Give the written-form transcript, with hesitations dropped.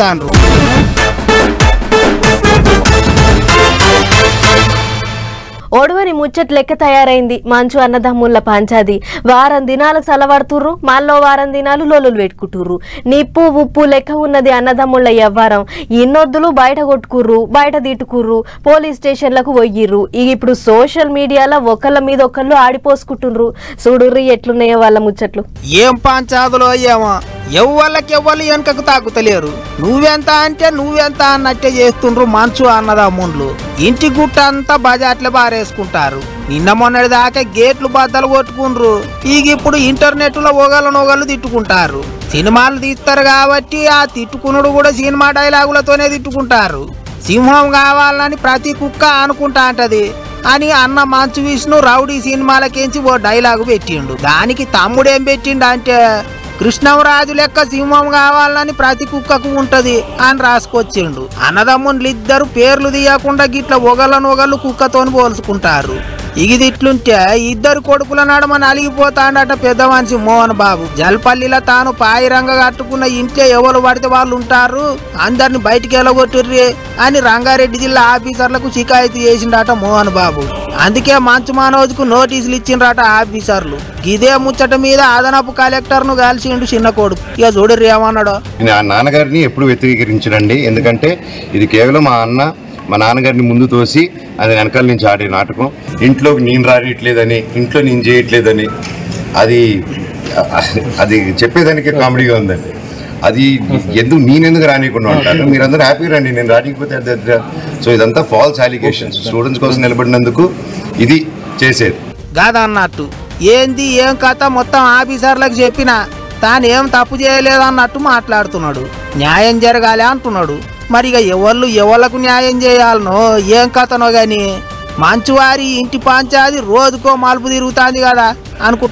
ఇస్తాండ్రు. ఓడవని ముచ్చట్ లెక్క తయారైంది మంచు అన్నదమ్ముళ్ళ పంచాది. వారం దినాలు సలవడుతుర్రు, మళ్ళో వారం దినాలు లోలులు పెట్టుకుంటుర్రు. నిప్పు ఉప్పు లెక్క ఉన్నది అన్నదమ్ముళ్ళ వ్యవహారం. ఇన్నొద్దులు బయట కొట్టుకుర్రు, బయట తిట్టుకుర్రు, పోలీస్ స్టేషన్లకు పోయిర్రు. ఇప్పుడు సోషల్ మీడియాలో ఒకళ్ళ మీద ఒకళ్ళు ఆడిపోసుకుంటుర్రు. చూడుర్రి ఎట్లున్నాయో వాళ్ళ ముచ్చట్లు. ఏం పంచాదులో ఏమో ఎవ్వళ్ళకి ఎవ్వరు వెనకకు తాకుతలేరు. నువ్వెంత అంటే నువ్వెంత అన్నట్టే చేస్తుండ్రు మంచు అన్నదమ్ముళ్ళు. ఇంటి గుట్ట అంతా బజార్లు బారేసుకుంటారు. నిన్న మొన్నటి దాకా గేట్లు బద్దలు కొట్టుకుండ్రు. ఇప్పుడు ఇంటర్నెట్ లో ఒకళ్ళనొకళ్ళు తిట్టుకుంటారు. సినిమాలు తీస్తారు కాబట్టి ఆ తిట్టుకునుడు కూడా సినిమా డైలాగులతోనే తిట్టుకుంటారు. సింహం కావాలని ప్రతి కుక్క అనుకుంటా అంటది అని అన్న మంచు విష్ణు రౌడీ సినిమాలకేంచి ఓ డైలాగు పెట్టిండు. దానికి తమ్ముడేం పెట్టిండు అంటే కృష్ణరాజు లెక్క సింహం కావాలని ప్రతి కుక్కకు ఉంటది అని రాసుకొచ్చిండు. అన్నదమ్ముళ్ళు ఇద్దరు పేర్లు తీయకుండా గిట్ల ఒకళ్ళనొకళ్ళు కుక్కతోని పోల్చుకుంటారు. ఇట్లుంటే ఇద్దరు కొడుకుల నడమ నలిగిపోతాడట పెద్ద మనిషి మోహన్ బాబు. జల్పల్లిలో తాను పాయిరంగ కట్టుకున్న ఇంట్లో ఎవరు పడితే వాళ్ళు ఉంటారు, అందరిని బయటికి వెళ్ళగొట్టుర్రి అని రంగారెడ్డి జిల్లా ఆఫీసర్లకు షికాయతు చేసిండట మోహన్ బాబు. అందుకే మంచు మనోజ్కు నోటీసులు ఇచ్చిండ్రట ఆఫీసర్లు. ఇదే ముచ్చట మీద అదనపు కలెక్టర్ ను కలిసిండు చిన్న కొడుకు. ఇక చూడర్రి ఏమన్నాడో. నాన్నగారిని ఎప్పుడు వ్యతిరేకించడండి, ఎందుకంటే ఇది కేవలం మా నాన్నగారిని ముందు తోసి అది వెనకాల నుంచి ఆడే నాటకం. ఇంట్లోకి నేను రానియట్లేదని, ఇంట్లో నేను చేయట్లేదని అది చెప్పేదానికే కామెడీగా ఉందండి. అది నేనెందుకు రానియకుండా ఉంటాను, మీరందరూ హ్యాపీగా రండి, నేను రానికపోతే. సో ఇదంతా ఫాల్స్ అలిగేషన్స్. స్టూడెంట్స్ కోసం నిలబడినందుకు ఇది చేసేది కాదన్నట్టు. ఏంది ఏం కథ మొత్తం ఆఫీసర్లకు చెప్పినా తానేం తప్పు చేయలేదన్నట్టు మాట్లాడుతున్నాడు. న్యాయం జరగాలి అంటున్నాడు. మరి ఇక ఎవళ్ళకు న్యాయం చేయాలనో ఏం కథనో గాని మంచువారి ఇంటి పంచాది రోజుకో మలుపు తిరుగుతాంది కదా అనుకుంటా.